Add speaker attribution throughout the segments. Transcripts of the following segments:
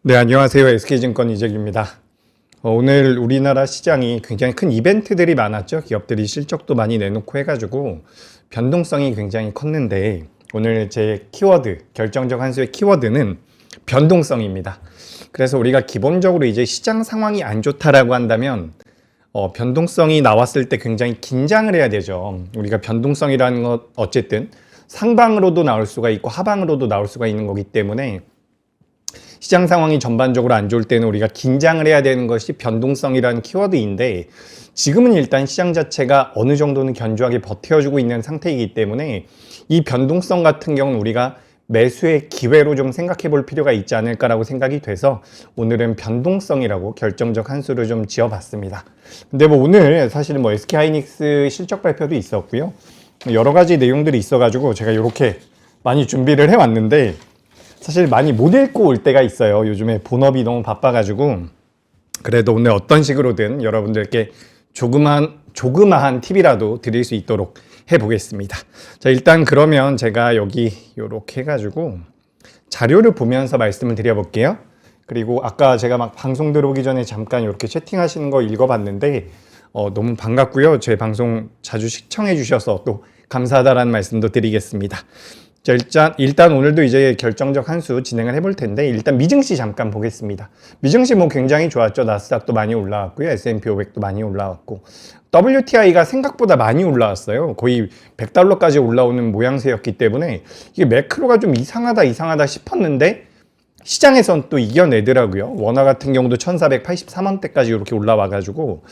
Speaker 1: 네, 안녕하세요. SK증권 이재규입니다. 오늘 우리나라 시장이 굉장히 큰 이벤트들이 많았죠. 기업들이 실적도 많이 내놓고 해가지고 변동성이 굉장히 컸는데 오늘 제 키워드, 결정적 한수의 키워드는 변동성입니다. 그래서 우리가 기본적으로 이제 시장 상황이 안 좋다라고 한다면 변동성이 나왔을 때 굉장히 긴장을 해야 되죠. 우리가 변동성이라는 것 어쨌든 상방으로도 나올 수가 있고 하방으로도 나올 수가 있는 거기 때문에 시장 상황이 전반적으로 안 좋을 때는 우리가 긴장을 해야 되는 것이 변동성이라는 키워드인데 지금은 일단 시장 자체가 어느 정도는 견조하게 버텨주고 있는 상태이기 때문에 이 변동성 같은 경우는 우리가 매수의 기회로 좀 생각해 볼 필요가 있지 않을까라고 생각이 돼서 오늘은 변동성이라고 결정적 한수를 좀 지어봤습니다. 근데 오늘 사실 SK하이닉스 실적 발표도 있었고요. 여러 가지 내용들이 있어가지고 제가 이렇게 많이 준비를 해왔는데 사실 많이 못 읽고 올 때가 있어요. 요즘에 본업이 너무 바빠가지고. 그래도 오늘 어떤 식으로든 여러분들께 조그마한 팁이라도 드릴 수 있도록 해보겠습니다. 자, 일단 그러면 제가 여기 이렇게 해가지고 자료를 보면서 말씀을 드려볼게요. 그리고 아까 제가 막 방송 들어오기 전에 잠깐 이렇게 채팅하시는 거 읽어봤는데 너무 반갑고요. 제 방송 자주 시청해 주셔서 또 감사하다라는 말씀도 드리겠습니다. 자, 일단 오늘도 이제 결정적 한수 진행을 해볼 텐데 일단 미증시 잠깐 보겠습니다. 미증시 굉장히 좋았죠. 나스닥도 많이 올라왔고요. S&P 500도 많이 올라왔고 WTI가 생각보다 많이 올라왔어요. 거의 100달러까지 올라오는 모양새였기 때문에 이게 매크로가 좀 이상하다 싶었는데 시장에선 또 이겨내더라고요. 원화 같은 경우도 1483원대까지 이렇게 올라와가지고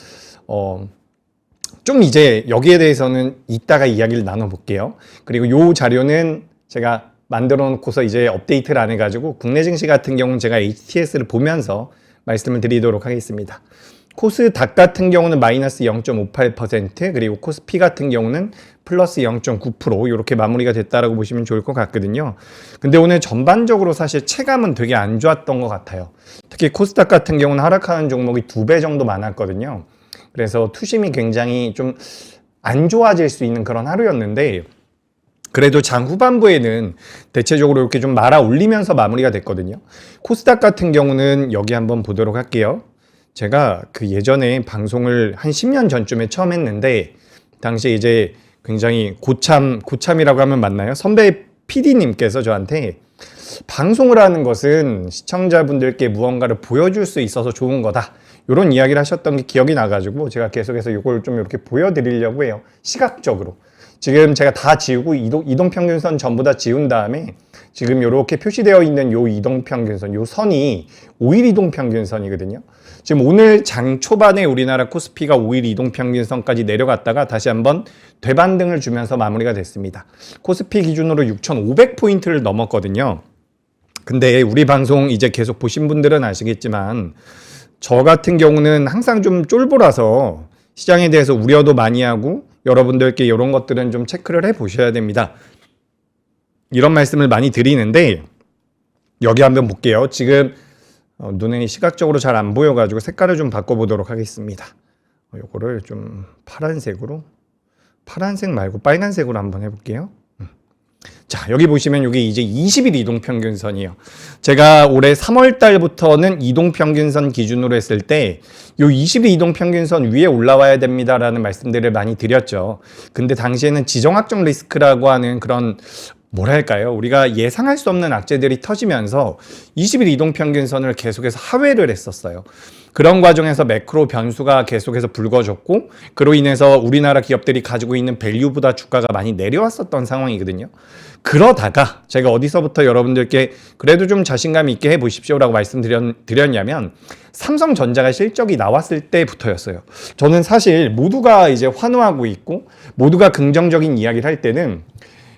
Speaker 1: 좀 이제 여기에 대해서는 이따가 이야기를 나눠볼게요. 그리고 요 자료는 제가 만들어 놓고서 이제 업데이트를 안 해가지고 국내 증시 같은 경우는 제가 HTS를 보면서 말씀을 드리도록 하겠습니다. 코스닥 같은 경우는 마이너스 0.58% 그리고 코스피 같은 경우는 플러스 0.9% 이렇게 마무리가 됐다라고 보시면 좋을 것 같거든요. 근데 오늘 전반적으로 사실 체감은 되게 안 좋았던 것 같아요. 특히 코스닥 같은 경우는 하락하는 종목이 2배 정도 많았거든요. 그래서 투심이 굉장히 좀 안 좋아질 수 있는 그런 하루였는데 그래도 장 후반부에는 대체적으로 이렇게 좀 말아 올리면서 마무리가 됐거든요. 코스닥 같은 경우는 여기 한번 보도록 할게요. 제가 그 예전에 방송을 한 10년 전쯤에 처음 했는데 당시에 이제 굉장히 고참이라고 하면 맞나요? 선배 PD님께서 저한테 방송을 하는 것은 시청자분들께 무언가를 보여줄 수 있어서 좋은 거다. 이런 이야기를 하셨던 게 기억이 나가지고 제가 계속해서 이걸 좀 이렇게 보여드리려고 해요. 시각적으로. 지금 제가 다 지우고 이동평균선 전부 다 지운 다음에 지금 이렇게 표시되어 있는 요 이동평균선, 요 선이 5일 이동평균선이거든요. 지금 오늘 장 초반에 우리나라 코스피가 5일 이동평균선까지 내려갔다가 다시 한번 되반등을 주면서 마무리가 됐습니다. 코스피 기준으로 6,500포인트를 넘었거든요. 근데 우리 방송 이제 계속 보신 분들은 아시겠지만 저 같은 경우는 항상 좀 쫄보라서 시장에 대해서 우려도 많이 하고 여러분들께 이런 것들은 좀 체크를 해 보셔야 됩니다. 이런 말씀을 많이 드리는데 여기 한번 볼게요. 지금 눈에 시각적으로 잘 안 보여가지고 색깔을 좀 바꿔보도록 하겠습니다. 요거를 좀 파란색 말고 빨간색으로 한번 해볼게요. 자, 여기 보시면 이게 이제 20일 이동평균선이에요. 제가 올해 3월 달부터는 이동평균선 기준으로 했을 때 요 20일 이동평균선 위에 올라와야 됩니다라는 말씀들을 많이 드렸죠. 근데 당시에는 지정학적 리스크라고 하는 그런 뭐랄까요? 우리가 예상할 수 없는 악재들이 터지면서 20일 이동평균선을 계속해서 하회를 했었어요. 그런 과정에서 매크로 변수가 계속해서 불거졌고 그로 인해서 우리나라 기업들이 가지고 있는 밸류보다 주가가 많이 내려왔었던 상황이거든요. 그러다가 제가 어디서부터 여러분들께 그래도 좀 자신감 있게 해보십시오라고 말씀드렸냐면 삼성전자가 실적이 나왔을 때부터였어요. 저는 사실 모두가 이제 환호하고 있고 모두가 긍정적인 이야기를 할 때는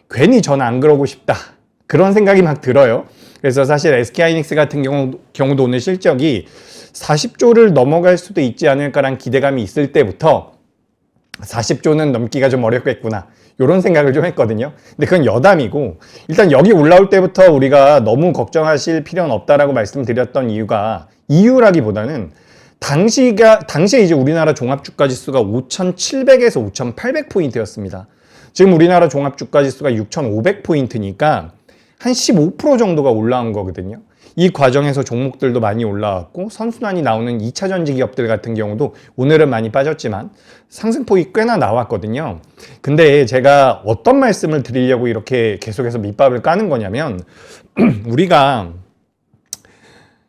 Speaker 1: 괜히 전 안 그러고 싶다. 그런 생각이 막 들어요. 그래서 사실 SK하이닉스 같은 경우도 오늘 실적이 40조를 넘어갈 수도 있지 않을까라는 기대감이 있을 때부터 40조는 넘기가 좀 어렵겠구나. 이런 생각을 좀 했거든요. 근데 그건 여담이고 일단 여기 올라올 때부터 우리가 너무 걱정하실 필요는 없다라고 말씀드렸던 이유라기보다는 당시에 이제 우리나라 종합주가지수가 5,700에서 5,800포인트였습니다. 지금 우리나라 종합주가지수가 6,500포인트니까 한 15% 정도가 올라온 거거든요. 이 과정에서 종목들도 많이 올라왔고 선순환이 나오는 2차 전지 기업들 같은 경우도 오늘은 많이 빠졌지만 상승폭이 꽤나 나왔거든요. 근데 제가 어떤 말씀을 드리려고 이렇게 계속해서 밑밥을 까는 거냐면 우리가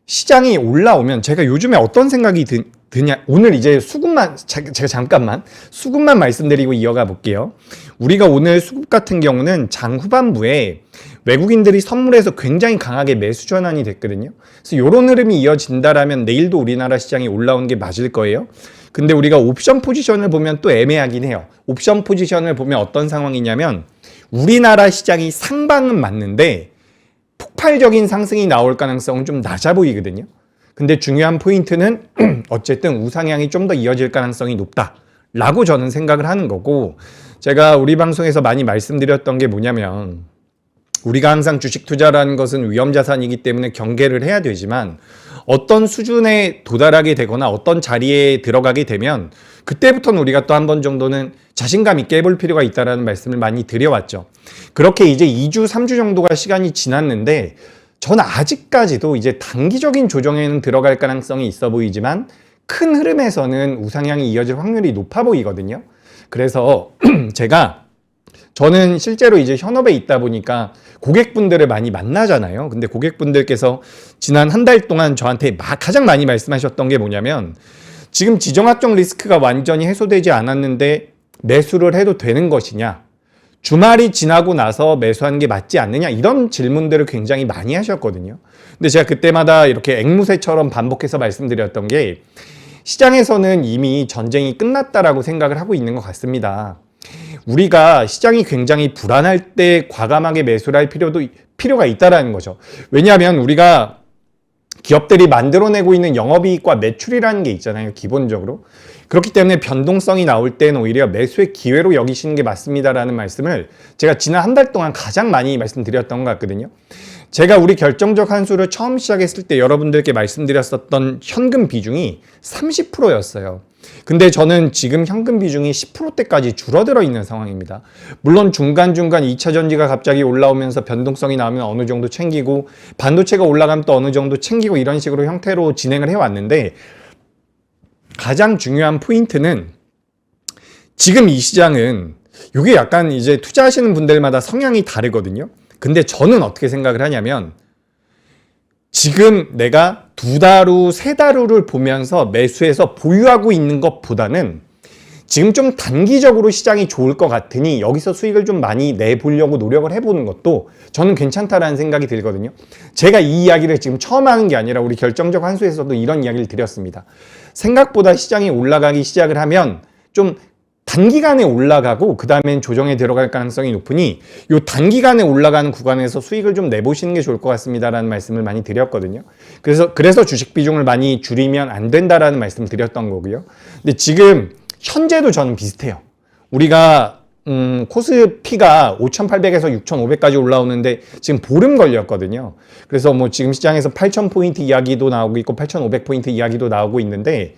Speaker 1: 시장이 올라오면 제가 요즘에 어떤 생각이 드냐, 오늘 이제 수급만, 제가 잠깐만 수급만 말씀드리고 이어가 볼게요. 우리가 오늘 수급 같은 경우는 장 후반부에 외국인들이 선물해서 굉장히 강하게 매수 전환이 됐거든요. 그래서 이런 흐름이 이어진다라면 내일도 우리나라 시장이 올라오는 게 맞을 거예요. 근데 우리가 옵션 포지션을 보면 또 애매하긴 해요. 옵션 포지션을 보면 어떤 상황이냐면 우리나라 시장이 상방은 맞는데 폭발적인 상승이 나올 가능성은 좀 낮아 보이거든요. 근데 중요한 포인트는 어쨌든 우상향이 좀 더 이어질 가능성이 높다라고 저는 생각을 하는 거고, 제가 우리 방송에서 많이 말씀드렸던 게 뭐냐면 우리가 항상 주식 투자라는 것은 위험 자산이기 때문에 경계를 해야 되지만 어떤 수준에 도달하게 되거나 어떤 자리에 들어가게 되면 그때부터는 우리가 또 한 번 정도는 자신감 있게 해볼 필요가 있다는 말씀을 많이 드려왔죠. 그렇게 이제 2주, 3주 정도가 시간이 지났는데 저는 아직까지도 이제 단기적인 조정에는 들어갈 가능성이 있어 보이지만 큰 흐름에서는 우상향이 이어질 확률이 높아 보이거든요. 그래서 저는 실제로 이제 현업에 있다 보니까 고객분들을 많이 만나잖아요. 근데 고객분들께서 지난 한 달 동안 저한테 가장 많이 말씀하셨던 게 뭐냐면 지금 지정학적 리스크가 완전히 해소되지 않았는데 매수를 해도 되는 것이냐, 주말이 지나고 나서 매수하는 게 맞지 않느냐, 이런 질문들을 굉장히 많이 하셨거든요. 근데 제가 그때마다 이렇게 앵무새처럼 반복해서 말씀드렸던 게 시장에서는 이미 전쟁이 끝났다라고 생각을 하고 있는 것 같습니다. 우리가 시장이 굉장히 불안할 때 과감하게 매수를 할 필요가 있다라는 거죠. 왜냐하면 우리가 기업들이 만들어내고 있는 영업이익과 매출이라는 게 있잖아요, 기본적으로. 그렇기 때문에 변동성이 나올 때는 오히려 매수의 기회로 여기시는 게 맞습니다라는 말씀을 제가 지난 한 달 동안 가장 많이 말씀드렸던 것 같거든요. 제가 우리 결정적 한수를 처음 시작했을 때 여러분들께 말씀드렸었던 현금 비중이 30%였어요. 근데 저는 지금 현금 비중이 10%대까지 줄어들어 있는 상황입니다. 물론 중간중간 2차 전지가 갑자기 올라오면서 변동성이 나오면 어느 정도 챙기고 반도체가 올라가면 또 어느 정도 챙기고 이런 식으로 형태로 진행을 해왔는데, 가장 중요한 포인트는 지금 이 시장은 이게 약간 이제 투자하시는 분들마다 성향이 다르거든요. 근데 저는 어떻게 생각을 하냐면 지금 내가 2달 후, 3달 후를 보면서 매수해서 보유하고 있는 것보다는 지금 좀 단기적으로 시장이 좋을 것 같으니 여기서 수익을 좀 많이 내보려고 노력을 해보는 것도 저는 괜찮다라는 생각이 들거든요. 제가 이 이야기를 지금 처음 하는 게 아니라 우리 결정적 한수에서도 이런 이야기를 드렸습니다. 생각보다 시장이 올라가기 시작을 하면 좀 단기간에 올라가고 그 다음엔 조정에 들어갈 가능성이 높으니 이 단기간에 올라가는 구간에서 수익을 좀 내보시는 게 좋을 것 같습니다라는 말씀을 많이 드렸거든요. 그래서 주식 비중을 많이 줄이면 안 된다라는 말씀을 드렸던 거고요. 근데 지금 현재도 저는 비슷해요. 우리가 코스피가 5,800에서 6,500까지 올라오는데 지금 보름 걸렸거든요. 그래서 뭐 지금 시장에서 8,000포인트 이야기도 나오고 있고 8,500포인트 이야기도 나오고 있는데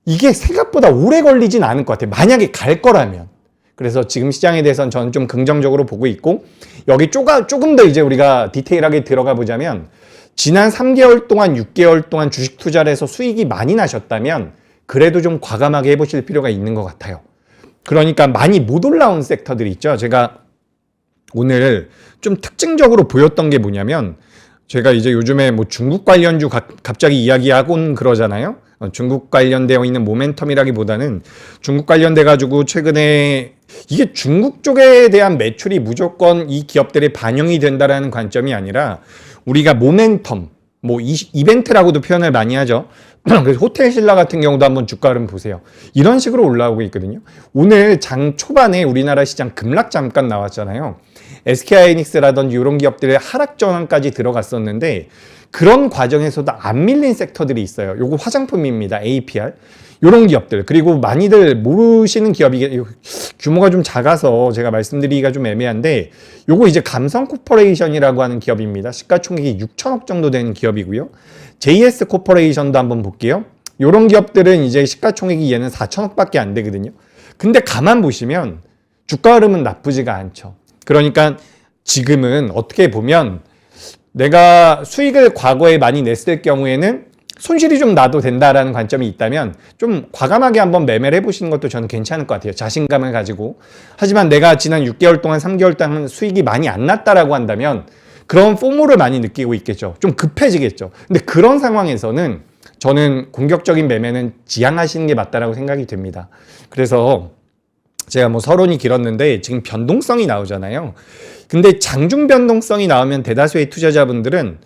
Speaker 1: 이게 생각보다 오래 걸리진 않을 것 같아요. 만약에 갈 거라면. 그래서 지금 시장에 대해서는 저는 좀 긍정적으로 보고 있고, 여기 조금 더 이제 우리가 디테일하게 들어가 보자면 지난 3개월 동안 6개월 동안 주식 투자를 해서 수익이 많이 나셨다면 그래도 좀 과감하게 해보실 필요가 있는 것 같아요. 그러니까 많이 못 올라온 섹터들이 있죠. 제가 오늘 좀 특징적으로 보였던 게 뭐냐면, 제가 이제 요즘에 뭐 중국 관련주 갑자기 이야기하곤 그러잖아요. 중국 관련되어 있는 모멘텀이라기보다는 중국 관련돼 가지고 최근에 이게 중국 쪽에 대한 매출이 무조건 이 기업들에 반영이 된다라는 관점이 아니라 우리가 모멘텀, 뭐 이벤트라고도 표현을 많이 하죠. 그래서 호텔신라 같은 경우도 한번 주가 흐름 보세요. 이런 식으로 올라오고 있거든요. 오늘 장 초반에 우리나라 시장 급락 잠깐 나왔잖아요. SK하이닉스라든지 이런 기업들의 하락 전환까지 들어갔었는데 그런 과정에서도 안 밀린 섹터들이 있어요. 요거 화장품입니다. APR. 요런 기업들. 그리고 많이들 모르시는 기업이 규모가 좀 작아서 제가 말씀드리기가 좀 애매한데 요거 이제 감성 코퍼레이션이라고 하는 기업입니다. 시가총액이 6천억 정도 되는 기업이고요. JS 코퍼레이션도 한번 볼게요. 요런 기업들은 이제 시가총액이 얘는 4천억밖에 안 되거든요. 근데 가만 보시면 주가 흐름은 나쁘지가 않죠. 그러니까 지금은 어떻게 보면 내가 수익을 과거에 많이 냈을 경우에는 손실이 좀 나도 된다라는 관점이 있다면 좀 과감하게 한번 매매를 해보시는 것도 저는 괜찮을 것 같아요. 자신감을 가지고. 하지만 내가 지난 6개월 동안, 3개월 동안 수익이 많이 안 났다라고 한다면 그런 포모를 많이 느끼고 있겠죠. 좀 급해지겠죠. 근데 그런 상황에서는 저는 공격적인 매매는 지양하시는 게 맞다라고 생각이 됩니다. 그래서 제가 뭐 서론이 길었는데 지금 변동성이 나오잖아요. 근데 장중 변동성이 나오면 대다수의 투자자분들은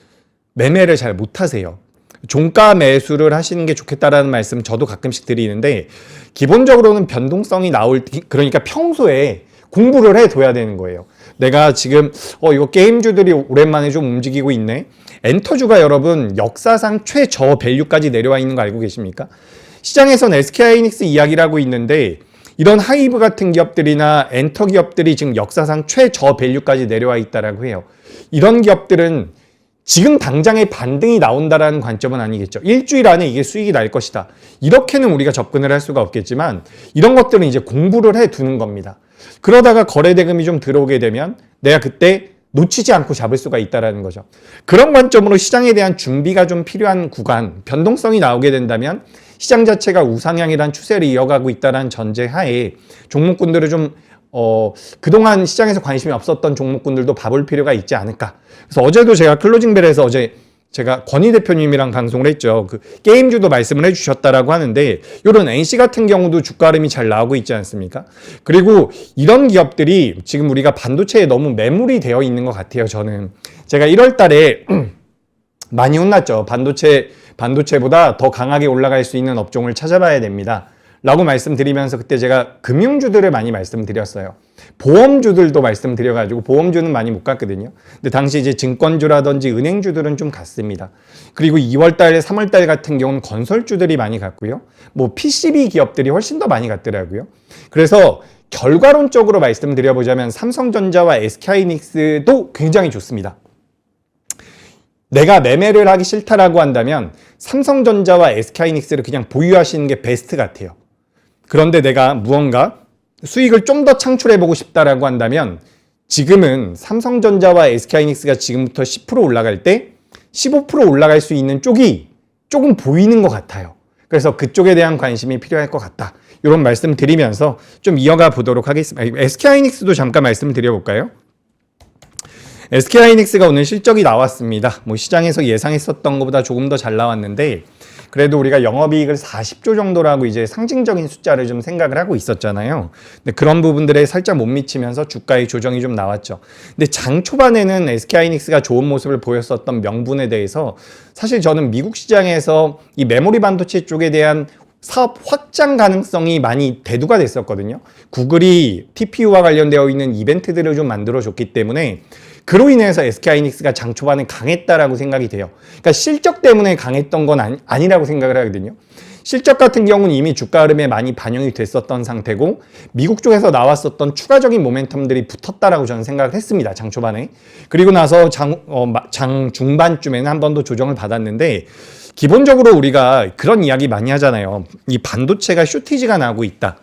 Speaker 1: 매매를 잘 못하세요. 종가 매수를 하시는 게 좋겠다라는 말씀 저도 가끔씩 드리는데 기본적으로는 변동성이 나올 그러니까 평소에 공부를 해둬야 되는 거예요. 내가 지금 이거 게임주들이 오랜만에 좀 움직이고 있네. 엔터주가 여러분 역사상 최저 밸류까지 내려와 있는 거 알고 계십니까? 시장에선 SK하이닉스 이야기를 하고 있는데 이런 하이브 같은 기업들이나 엔터 기업들이 지금 역사상 최저 밸류까지 내려와 있다라고 해요. 이런 기업들은 지금 당장의 반등이 나온다라는 관점은 아니겠죠. 일주일 안에 이게 수익이 날 것이다. 이렇게는 우리가 접근을 할 수가 없겠지만 이런 것들은 이제 공부를 해 두는 겁니다. 그러다가 거래대금이 좀 들어오게 되면 내가 그때 놓치지 않고 잡을 수가 있다는 거죠. 그런 관점으로 시장에 대한 준비가 좀 필요한 구간, 변동성이 나오게 된다면 시장 자체가 우상향이란 추세를 이어가고 있다는 전제하에 종목군들을 좀 그동안 시장에서 관심이 없었던 종목군들도 봐볼 필요가 있지 않을까. 그래서 어제도 제가 클로징벨에서 어제 제가 권희 대표님이랑 방송을 했죠. 그 게임주도 말씀을 해주셨다라고 하는데 이런 NC 같은 경우도 주가 흐름이 잘 나오고 있지 않습니까? 그리고 이런 기업들이 지금 우리가 반도체에 너무 매물이 되어 있는 것 같아요. 저는 제가 1월 달에 많이 혼났죠. 반도체보다 더 강하게 올라갈 수 있는 업종을 찾아봐야 됩니다. 라고 말씀드리면서 그때 제가 금융주들을 많이 말씀드렸어요. 보험주들도 말씀드려가지고 보험주는 많이 못 갔거든요. 근데 당시 이제 증권주라든지 은행주들은 좀 갔습니다. 그리고 2월달, 3월달 같은 경우는 건설주들이 많이 갔고요. 뭐 PCB 기업들이 훨씬 더 많이 갔더라고요. 그래서 결과론적으로 말씀드려보자면 삼성전자와 SK하이닉스도 굉장히 좋습니다. 내가 매매를 하기 싫다라고 한다면 삼성전자와 SK하이닉스를 그냥 보유하시는 게 베스트 같아요. 그런데 내가 무언가 수익을 좀 더 창출해보고 싶다라고 한다면 지금은 삼성전자와 SK하이닉스가 지금부터 10% 올라갈 때 15% 올라갈 수 있는 쪽이 조금 보이는 것 같아요. 그래서 그쪽에 대한 관심이 필요할 것 같다. 이런 말씀 드리면서 좀 이어가 보도록 하겠습니다. SK하이닉스도 잠깐 말씀 드려볼까요? SK하이닉스가 오늘 실적이 나왔습니다. 뭐 시장에서 예상했었던 것보다 조금 더 잘 나왔는데 그래도 우리가 영업이익을 40조 정도라고 이제 상징적인 숫자를 좀 생각을 하고 있었잖아요. 근데 그런 부분들에 살짝 못 미치면서 주가의 조정이 좀 나왔죠. 근데 장 초반에는 SK하이닉스가 좋은 모습을 보였었던 명분에 대해서 사실 저는 미국 시장에서 이 메모리 반도체 쪽에 대한 사업 확장 가능성이 많이 대두가 됐었거든요. 구글이 TPU와 관련되어 있는 이벤트들을 좀 만들어줬기 때문에 그로 인해서 SK하이닉스가 장 초반에 강했다라고 생각이 돼요. 그러니까 실적 때문에 강했던 건 아니라고 생각을 하거든요. 실적 같은 경우는 이미 주가 흐름에 많이 반영이 됐었던 상태고 미국 쪽에서 나왔었던 추가적인 모멘텀들이 붙었다라고 저는 생각을 했습니다. 장 초반에. 그리고 나서 장 중반쯤에는 한 번 더 조정을 받았는데 기본적으로 우리가 그런 이야기 많이 하잖아요. 이 반도체가 쇼티지가 나고 있다.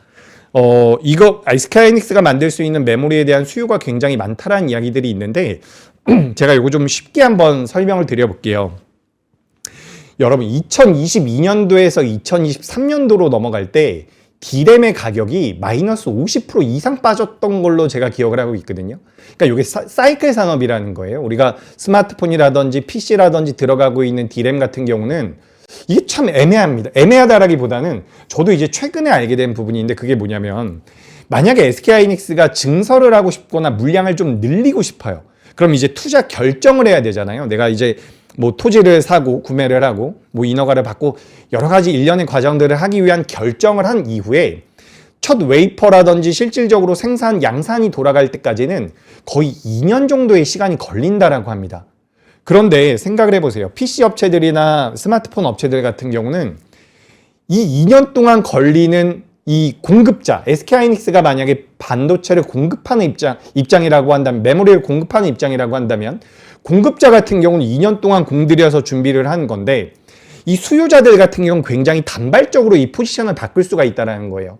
Speaker 1: 이거 SK하이닉스가 만들 수 있는 메모리에 대한 수요가 굉장히 많다라는 이야기들이 있는데 제가 이거 좀 쉽게 한번 설명을 드려볼게요. 여러분 2022년도에서 2023년도로 넘어갈 때 D램의 가격이 마이너스 50% 이상 빠졌던 걸로 제가 기억을 하고 있거든요. 그러니까 이게 사이클 산업이라는 거예요. 우리가 스마트폰이라든지 PC라든지 들어가고 있는 D램 같은 경우는 이게 참 애매합니다. 애매하다라기보다는 저도 이제 최근에 알게 된 부분인데 그게 뭐냐면 만약에 SK하이닉스가 증설을 하고 싶거나 물량을 좀 늘리고 싶어요. 그럼 이제 투자 결정을 해야 되잖아요. 내가 이제 뭐 토지를 사고 구매를 하고 뭐 인허가를 받고 여러 가지 일련의 과정들을 하기 위한 결정을 한 이후에 첫 웨이퍼라든지 실질적으로 생산 양산이 돌아갈 때까지는 거의 2년 정도의 시간이 걸린다라고 합니다. 그런데 생각을 해보세요. PC 업체들이나 스마트폰 업체들 같은 경우는 이 2년 동안 걸리는 이 공급자, SK하이닉스가 만약에 반도체를 공급하는 입장이라고 한다면, 메모리를 공급하는 입장이라고 한다면 공급자 같은 경우는 2년 동안 공들여서 준비를 한 건데 이 수요자들 같은 경우는 굉장히 단발적으로 이 포지션을 바꿀 수가 있다는 거예요.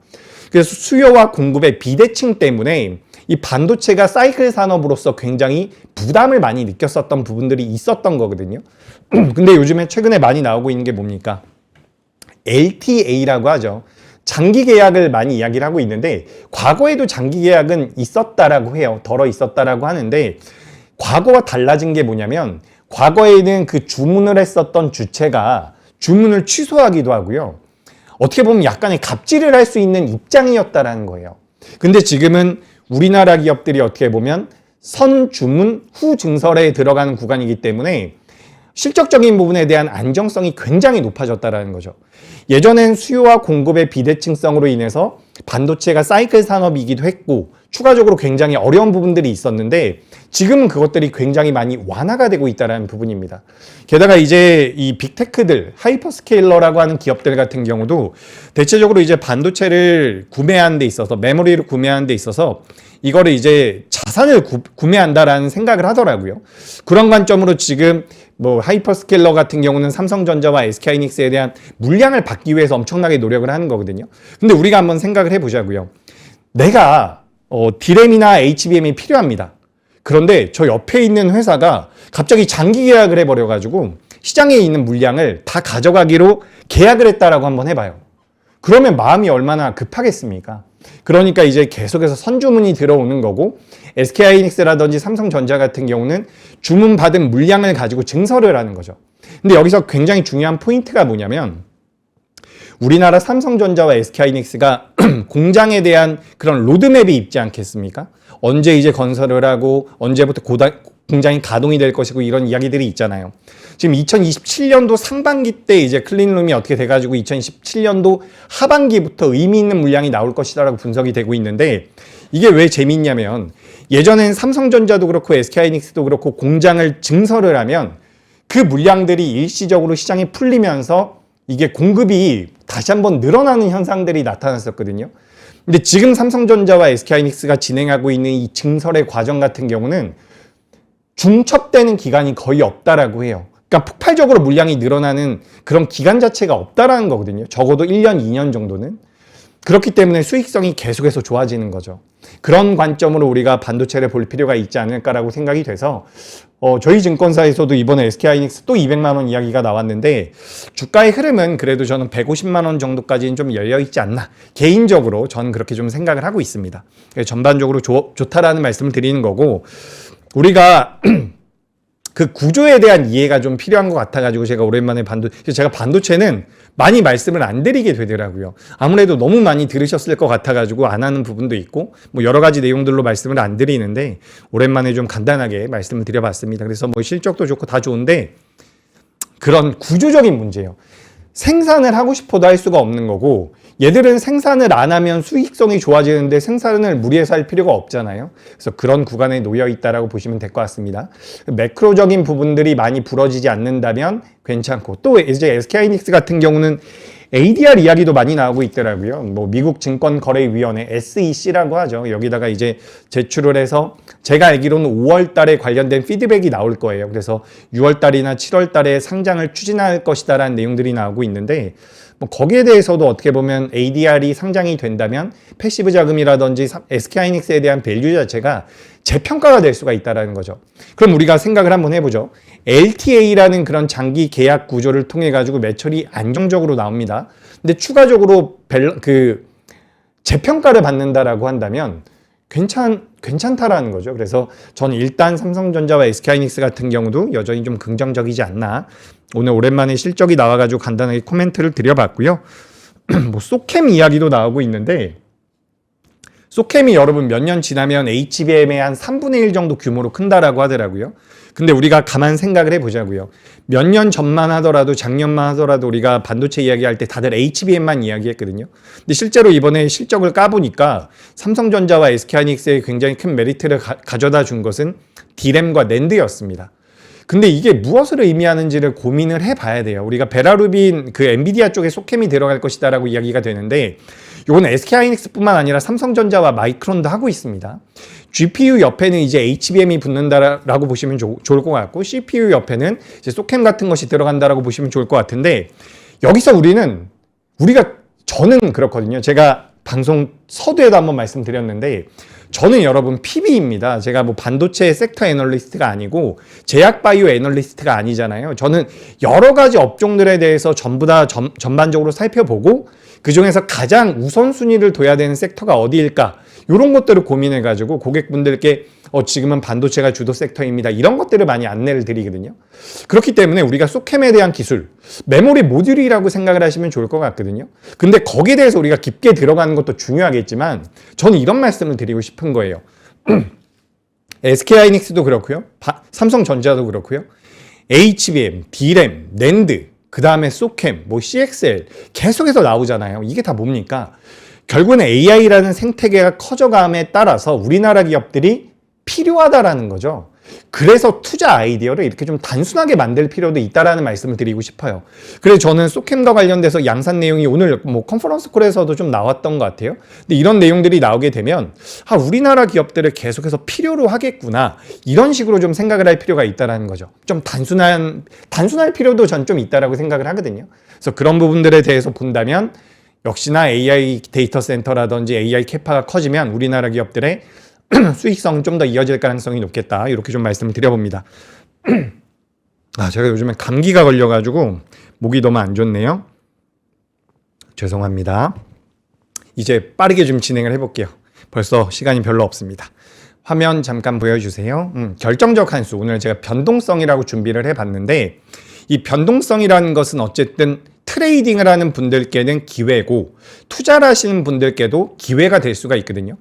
Speaker 1: 그래서 수요와 공급의 비대칭 때문에 이 반도체가 사이클 산업으로서 굉장히 부담을 많이 느꼈었던 부분들이 있었던 거거든요. 근데 요즘에 최근에 많이 나오고 있는 게 뭡니까? LTA라고 하죠. 장기 계약을 많이 이야기를 하고 있는데 과거에도 장기 계약은 있었다라고 해요. 덜어 있었다라고 하는데 과거와 달라진 게 뭐냐면 과거에는 그 주문을 했었던 주체가 주문을 취소하기도 하고요. 어떻게 보면 약간의 갑질을 할 수 있는 입장이었다라는 거예요. 근데 지금은 우리나라 기업들이 어떻게 보면 선주문 후 증설에 들어가는 구간이기 때문에 실적적인 부분에 대한 안정성이 굉장히 높아졌다는 거죠. 예전엔 수요와 공급의 비대칭성으로 인해서 반도체가 사이클 산업이기도 했고 추가적으로 굉장히 어려운 부분들이 있었는데 지금은 그것들이 굉장히 많이 완화가 되고 있다는 부분입니다. 게다가 이제 이 빅테크들, 하이퍼스케일러라고 하는 기업들 같은 경우도 대체적으로 이제 반도체를 구매하는 데 있어서 메모리를 구매하는 데 있어서 이거를 이제 자산을 구매한다라는 생각을 하더라고요. 그런 관점으로 지금 뭐 하이퍼스케일러 같은 경우는 삼성전자와 SK하이닉스에 대한 물량을 받기 위해서 엄청나게 노력을 하는 거거든요. 근데 우리가 한번 생각을 해보자고요. 내가 D램이나 HBM이 필요합니다. 그런데 저 옆에 있는 회사가 갑자기 장기 계약을 해버려가지고 시장에 있는 물량을 다 가져가기로 계약을 했다라고 한번 해봐요. 그러면 마음이 얼마나 급하겠습니까? 그러니까 이제 계속해서 선주문이 들어오는 거고 SK하이닉스라든지 삼성전자 같은 경우는 주문받은 물량을 가지고 증설을 하는 거죠. 근데 여기서 굉장히 중요한 포인트가 뭐냐면 우리나라 삼성전자와 SK하이닉스가 공장에 대한 그런 로드맵이 있지 않겠습니까? 언제 이제 건설을 하고 언제부터 공장이 가동이 될 것이고 이런 이야기들이 있잖아요. 지금 2027년도 상반기 때 이제 클린룸이 어떻게 돼가지고 2027년도 하반기부터 의미 있는 물량이 나올 것이다라고 분석이 되고 있는데 이게 왜 재밌냐면 예전엔 삼성전자도 그렇고 SK하이닉스도 그렇고 공장을 증설을 하면 그 물량들이 일시적으로 시장이 풀리면서 이게 공급이 다시 한번 늘어나는 현상들이 나타났었거든요. 근데 지금 삼성전자와 SK하이닉스가 진행하고 있는 이 증설의 과정 같은 경우는 중첩되는 기간이 거의 없다라고 해요. 그러니까 폭발적으로 물량이 늘어나는 그런 기간 자체가 없다라는 거거든요. 적어도 1년, 2년 정도는. 그렇기 때문에 수익성이 계속해서 좋아지는 거죠. 그런 관점으로 우리가 반도체를 볼 필요가 있지 않을까라고 생각이 돼서 저희 증권사에서도 이번에 SK하이닉스 또 200만 원 이야기가 나왔는데 주가의 흐름은 그래도 저는 150만 원 정도까지는 좀 열려 있지 않나. 개인적으로 저는 그렇게 좀 생각을 하고 있습니다. 전반적으로 좋다라는 말씀을 드리는 거고 우리가 그 구조에 대한 이해가 좀 필요한 것 같아가지고 제가 오랜만에 제가 반도체는 많이 말씀을 안 드리게 되더라고요. 아무래도 너무 많이 들으셨을 것 같아가지고 안 하는 부분도 있고 뭐 여러 가지 내용들로 말씀을 안 드리는데 오랜만에 좀 간단하게 말씀을 드려봤습니다. 그래서 뭐 실적도 좋고 다 좋은데 그런 구조적인 문제예요. 생산을 하고 싶어도 할 수가 없는 거고 얘들은 생산을 안 하면 수익성이 좋아지는데 생산을 무리해서 할 필요가 없잖아요. 그래서 그런 구간에 놓여 있다라고 보시면 될 것 같습니다. 매크로적인 부분들이 많이 부러지지 않는다면 괜찮고 또 이제 SK하이닉스 같은 경우는 ADR 이야기도 많이 나오고 있더라고요. 뭐 미국 증권거래위원회 SEC라고 하죠. 여기다가 이제 제출을 해서 제가 알기로는 5월 달에 관련된 피드백이 나올 거예요. 그래서 6월 달이나 7월 달에 상장을 추진할 것이다라는 내용들이 나오고 있는데 뭐 거기에 대해서도 어떻게 보면 ADR이 상장이 된다면 패시브 자금이라든지 SK하이닉스에 대한 밸류 자체가 재평가가 될 수가 있다는 거죠. 그럼 우리가 생각을 한번 해보죠. LTA라는 그런 장기 계약 구조를 통해 가지고 매출이 안정적으로 나옵니다. 근데 추가적으로 재평가를 받는다라고 한다면 괜찮다라는 거죠. 그래서 저는 일단 삼성전자와 SK하이닉스 같은 경우도 여전히 좀 긍정적이지 않나. 오늘 오랜만에 실적이 나와가지고 간단하게 코멘트를 드려봤고요. 뭐 소캠 이야기도 나오고 있는데 소캠이 여러분 몇 년 지나면 HBM의 한 3분의 1 정도 규모로 큰다라고 하더라고요. 근데 우리가 가만 생각을 해보자고요. 몇 년 전만 하더라도 작년만 하더라도 우리가 반도체 이야기할 때 다들 HBM만 이야기했거든요. 근데 실제로 이번에 실적을 까보니까 삼성전자와 SK하이닉스의 굉장히 큰 메리트를 가져다 준 것은 D램과 낸드였습니다. 근데 이게 무엇을 의미하는지를 고민을 해봐야 돼요. 우리가 베라루빈 그 엔비디아 쪽에 소캠이 들어갈 것이다라고 이야기가 되는데 이건 SK하이닉스뿐만 아니라 삼성전자와 마이크론도 하고 있습니다. GPU 옆에는 이제 HBM이 붙는다라고 보시면 좋을 것 같고 CPU 옆에는 이제 소캠 같은 것이 들어간다라고 보시면 좋을 것 같은데 여기서 저는 그렇거든요. 제가 방송 서두에도 한번 말씀드렸는데 저는 여러분 PB입니다. 제가 뭐 반도체 섹터 애널리스트가 아니고 제약 바이오 애널리스트가 아니잖아요. 저는 여러 가지 업종들에 대해서 전부 다 전반적으로 살펴보고 그중에서 가장 우선순위를 둬야 되는 섹터가 어디일까? 이런 것들을 고민해가지고 고객분들께 지금은 반도체가 주도 섹터입니다. 이런 것들을 많이 안내를 드리거든요. 그렇기 때문에 우리가 소캠에 대한 기술, 메모리 모듈이라고 생각을 하시면 좋을 것 같거든요. 근데 거기에 대해서 우리가 깊게 들어가는 것도 중요하겠지만 저는 이런 말씀을 드리고 싶은 거예요. SK하이닉스도 그렇고요. 삼성전자도 그렇고요. HBM, DRAM, 낸드, 그 다음에 소캠, 뭐 CXL 계속해서 나오잖아요. 이게 다 뭡니까? 결국은 AI라는 생태계가 커져감에 따라서 우리나라 기업들이 필요하다라는 거죠. 그래서 투자 아이디어를 이렇게 좀 단순하게 만들 필요도 있다라는 말씀을 드리고 싶어요. 그래서 저는 소캠과 관련돼서 양산 내용이 오늘 뭐 컨퍼런스 콜에서도 좀 나왔던 것 같아요. 근데 이런 내용들이 나오게 되면 우리나라 기업들을 계속해서 필요로 하겠구나. 이런 식으로 좀 생각을 할 필요가 있다라는 거죠. 좀 단순할 필요도 전 좀 있다라고 생각을 하거든요. 그래서 그런 부분들에 대해서 본다면 역시나 AI 데이터 센터라든지 AI 캐파가 커지면 우리나라 기업들의 수익성은 좀 더 이어질 가능성이 높겠다. 이렇게 좀 말씀을 드려봅니다. 제가 요즘에 감기가 걸려가지고 목이 너무 안 좋네요. 죄송합니다. 이제 빠르게 좀 진행을 해볼게요. 벌써 시간이 별로 없습니다. 화면 잠깐 보여주세요. 결정적 한수. 오늘 제가 변동성이라고 준비를 해봤는데 이 변동성이라는 것은 어쨌든 트레이딩을 하는 분들께는 기회고 투자를 하시는 분들께도 기회가 될 수가 있거든요.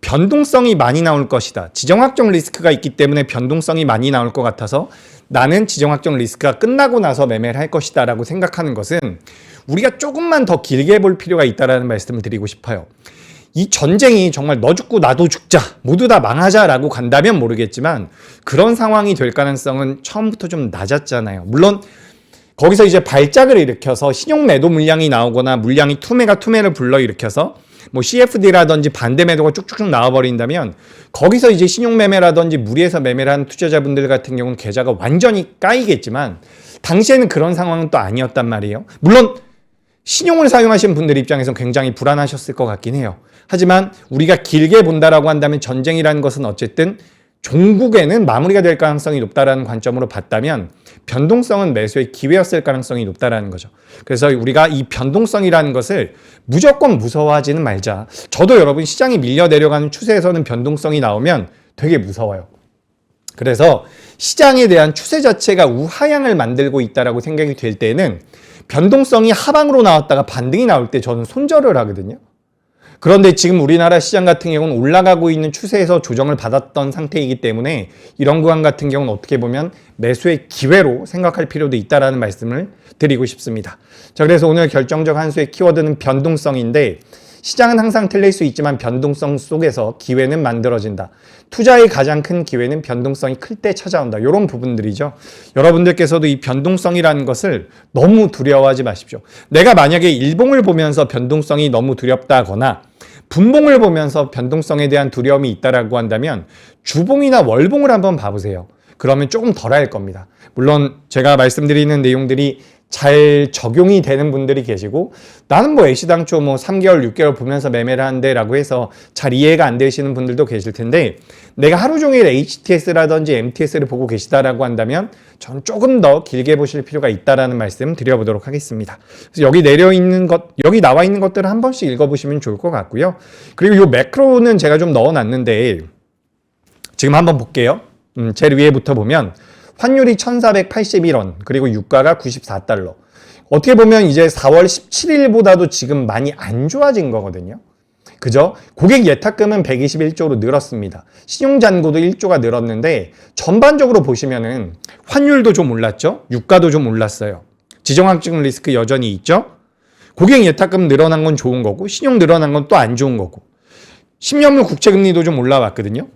Speaker 1: 변동성이 많이 나올 것이다. 지정학적 리스크가 있기 때문에 변동성이 많이 나올 것 같아서 나는 지정학적 리스크가 끝나고 나서 매매를 할 것이다 라고 생각하는 것은 우리가 조금만 더 길게 볼 필요가 있다는 말씀을 드리고 싶어요. 이 전쟁이 정말 너 죽고 나도 죽자, 모두 다 망하자라고 간다면 모르겠지만 그런 상황이 될 가능성은 처음부터 좀 낮았잖아요. 물론 거기서 이제 발작을 일으켜서 신용 매도 물량이 나오거나 물량이 투매를 불러일으켜서 뭐 CFD라든지 반대 매도가 쭉쭉쭉 나와버린다면 거기서 이제 신용 매매라든지 무리해서 매매를 하는 투자자분들 같은 경우는 계좌가 완전히 까이겠지만 당시에는 그런 상황은 또 아니었단 말이에요. 물론 신용을 사용하신 분들 입장에서는 굉장히 불안하셨을 것 같긴 해요. 하지만 우리가 길게 본다라고 한다면 전쟁이라는 것은 어쨌든 종국에는 마무리가 될 가능성이 높다라는 관점으로 봤다면 변동성은 매수의 기회였을 가능성이 높다라는 거죠. 그래서 우리가 이 변동성이라는 것을 무조건 무서워하지는 말자. 저도 여러분 시장이 밀려 내려가는 추세에서는 변동성이 나오면 되게 무서워요. 그래서 시장에 대한 추세 자체가 우하향을 만들고 있다라고 생각이 될 때는 변동성이 하방으로 나왔다가 반등이 나올 때 저는 손절을 하거든요. 그런데 지금 우리나라 시장 같은 경우는 올라가고 있는 추세에서 조정을 받았던 상태이기 때문에 이런 구간 같은 경우는 어떻게 보면 매수의 기회로 생각할 필요도 있다라는 말씀을 드리고 싶습니다. 자, 그래서 오늘 결정적 한수의 키워드는 변동성인데 시장은 항상 틀릴 수 있지만 변동성 속에서 기회는 만들어진다. 투자의 가장 큰 기회는 변동성이 클 때 찾아온다. 이런 부분들이죠. 여러분들께서도 이 변동성이라는 것을 너무 두려워하지 마십시오. 내가 만약에 일봉을 보면서 변동성이 너무 두렵다거나 분봉을 보면서 변동성에 대한 두려움이 있다라고 한다면 주봉이나 월봉을 한번 봐보세요. 그러면 조금 덜할 겁니다. 물론 제가 말씀드리는 내용들이 잘 적용이 되는 분들이 계시고 나는 뭐 애시당초 뭐 3개월, 6개월 보면서 매매를 하는데 라고 해서 잘 이해가 안 되시는 분들도 계실 텐데 내가 하루 종일 HTS라든지 MTS를 보고 계시다라고 한다면 저는 조금 더 길게 보실 필요가 있다라는 말씀 드려보도록 하겠습니다. 그래서 여기 나와 있는 것들을 한 번씩 읽어보시면 좋을 것 같고요. 그리고 이 매크로는 제가 좀 넣어놨는데 지금 한번 볼게요. 제일 위에부터 보면 환율이 1,481원, 그리고 유가가 94달러. 어떻게 보면 이제 4월 17일보다도 지금 많이 안 좋아진 거거든요. 그죠? 고객 예탁금은 121조로 늘었습니다. 신용잔고도 1조가 늘었는데 전반적으로 보시면은 환율도 좀 올랐죠? 유가도 좀 올랐어요. 지정학적 리스크 여전히 있죠? 고객 예탁금 늘어난 건 좋은 거고 신용 늘어난 건 또 안 좋은 거고 10년물 국채금리도 좀 올라왔거든요.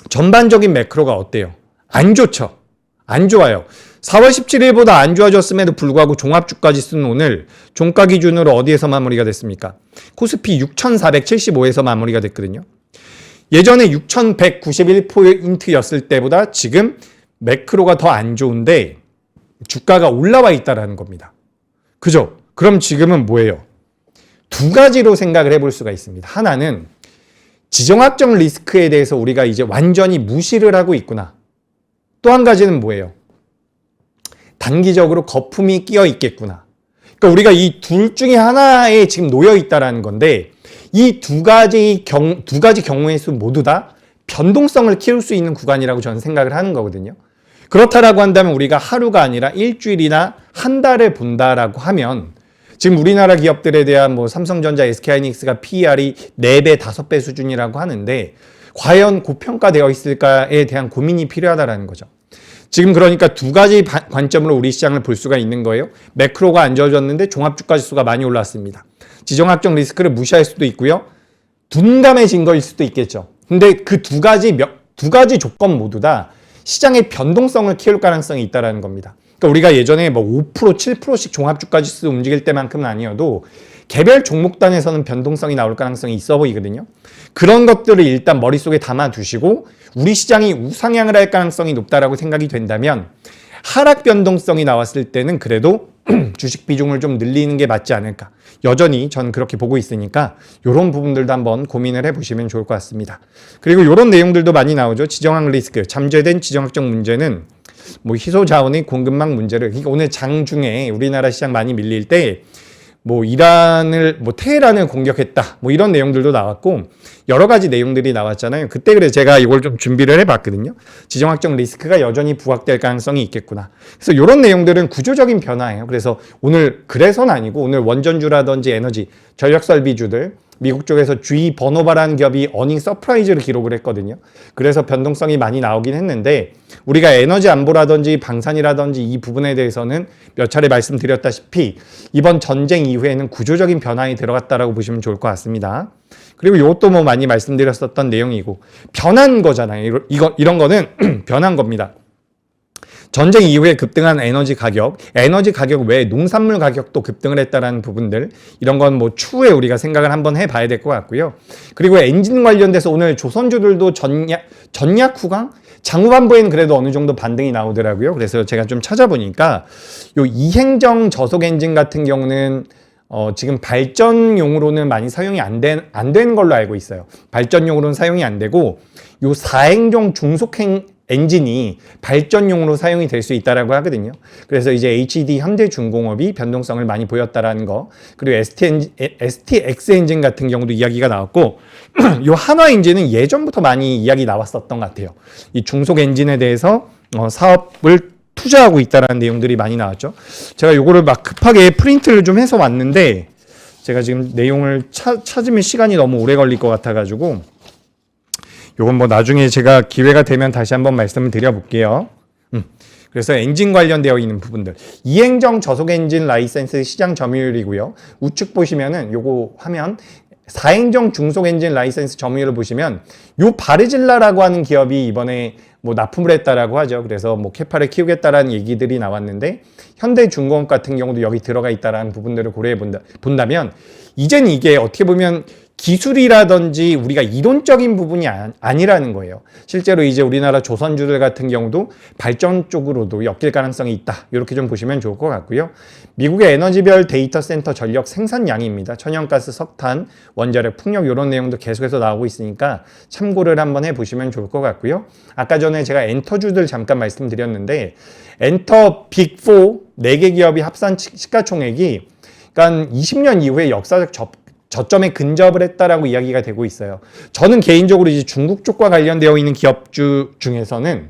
Speaker 1: 전반적인 매크로가 어때요? 안 좋죠? 안 좋아요. 4월 17일보다 안 좋아졌음에도 불구하고 종합주가지수는 오늘 종가 기준으로 어디에서 마무리가 됐습니까? 코스피 6,475에서 마무리가 됐거든요. 예전에 6,191포인트였을 때보다 지금 매크로가 더 안 좋은데 주가가 올라와 있다는 겁니다. 그죠? 그럼 지금은 뭐예요? 두 가지로 생각을 해볼 수가 있습니다. 하나는 지정학적 리스크에 대해서 우리가 이제 완전히 무시를 하고 있구나. 또 한 가지는 뭐예요? 단기적으로 거품이 끼어 있겠구나. 그러니까 우리가 이 둘 중에 하나에 지금 놓여 있다라는 건데, 이 두 가지 경우의 수 모두 다 변동성을 키울 수 있는 구간이라고 저는 생각을 하는 거거든요. 그렇다라고 한다면 우리가 하루가 아니라 일주일이나 한 달을 본다라고 하면, 지금 우리나라 기업들에 대한 뭐 삼성전자, SK하이닉스가 PER이 4배, 5배 수준이라고 하는데 과연 고평가되어 있을까에 대한 고민이 필요하다라는 거죠. 지금 그러니까 두 가지 관점으로 우리 시장을 볼 수가 있는 거예요. 매크로가 안 좋아졌는데 종합주가 지수가 많이 올랐습니다. 지정학적 리스크를 무시할 수도 있고요. 둔감해진 거일 수도 있겠죠. 근데 그 두 가지 조건 모두 다 시장의 변동성을 키울 가능성이 있다는 겁니다. 그러니까 우리가 예전에 뭐 5%, 7%씩 종합주가 지수 움직일 때만큼은 아니어도 개별 종목단에서는 변동성이 나올 가능성이 있어 보이거든요. 그런 것들을 일단 머릿속에 담아두시고 우리 시장이 우상향을 할 가능성이 높다라고 생각이 된다면 하락 변동성이 나왔을 때는 그래도 주식 비중을 좀 늘리는 게 맞지 않을까. 여전히 저는 그렇게 보고 있으니까 이런 부분들도 한번 고민을 해보시면 좋을 것 같습니다. 그리고 이런 내용들도 많이 나오죠. 지정학 리스크, 잠재된 지정학적 문제는 뭐 희소 자원의 공급망 문제를, 그러니까 오늘 장중에 우리나라 시장 많이 밀릴 때 뭐 테헤란을 공격했다, 뭐 이런 내용들도 나왔고 여러 가지 내용들이 나왔잖아요. 그때 그래서 제가 이걸 좀 준비를 해봤거든요. 지정학적 리스크가 여전히 부각될 가능성이 있겠구나. 그래서 이런 내용들은 구조적인 변화예요. 그래서 그래서는 아니고 오늘 원전주라든지 에너지, 전력설비주들 미국 쪽에서 GE 버노바라는 기업이 어닝 서프라이즈를 기록을 했거든요. 그래서 변동성이 많이 나오긴 했는데 우리가 에너지 안보라든지 방산이라든지 이 부분에 대해서는 몇 차례 말씀드렸다시피 이번 전쟁 이후에는 구조적인 변화에 들어갔다라고 보시면 좋을 것 같습니다. 그리고 이것도 뭐 많이 말씀드렸었던 내용이고 변한 거잖아요. 이런 거는 변한 겁니다. 전쟁 이후에 급등한 에너지 가격 외에 농산물 가격도 급등을 했다라는 부분들, 이런 건 뭐 추후에 우리가 생각을 한번 해봐야 될 것 같고요. 그리고 엔진 관련돼서 오늘 조선주들도 전약 후강? 장후반부에는 그래도 어느 정도 반등이 나오더라고요. 그래서 제가 좀 찾아보니까 요 이행정 저속 엔진 같은 경우는 지금 발전용으로는 많이 사용이 안 된 걸로 알고 있어요. 발전용으로는 사용이 안 되고 요 사행종 중속 엔진이 발전용으로 사용이 될 수 있다라고 하거든요. 그래서 이제 HD 현대중공업이 변동성을 많이 보였다라는 거, 그리고 STX 엔진 같은 경우도 이야기가 나왔고 요 한화 엔진은 예전부터 많이 이야기 나왔었던 것 같아요. 이 중속 엔진에 대해서 사업을 투자하고 있다라는 내용들이 많이 나왔죠. 제가 요거를 막 급하게 프린트를 좀 해서 왔는데 제가 지금 내용을 찾으면 시간이 너무 오래 걸릴 것 같아가지고 요건 뭐 나중에 제가 기회가 되면 다시 한번 말씀을 드려볼게요. 그래서 엔진 관련되어 있는 부분들, 이행정 저속 엔진 라이센스 시장 점유율이고요. 우측 보시면은 요거 화면 4행정 중속 엔진 라이센스 점유율을 보시면 요 바르질라라고 하는 기업이 이번에 뭐 납품을 했다라고 하죠. 그래서 뭐 캐파를 키우겠다라는 얘기들이 나왔는데 현대중공업 같은 경우도 여기 들어가 있다라는 부분들을 고려해 본다면 이제는 이게 어떻게 보면 기술이라든지 우리가 이론적인 부분이 아니라는 거예요. 실제로 이제 우리나라 조선주들 같은 경우도 발전 쪽으로도 엮일 가능성이 있다. 이렇게 좀 보시면 좋을 것 같고요. 미국의 에너지별 데이터 센터 전력 생산량입니다. 천연가스, 석탄, 원자력, 풍력 이런 내용도 계속해서 나오고 있으니까 참고를 한번 해보시면 좋을 것 같고요. 아까 전에 제가 엔터주들 잠깐 말씀드렸는데 엔터 빅4 4개 기업이 합산 시가총액이 그러니까 20년 이후에 역사적 저점에 근접을 했다라고 이야기가 되고 있어요. 저는 개인적으로 이제 중국 쪽과 관련되어 있는 기업주 중에서는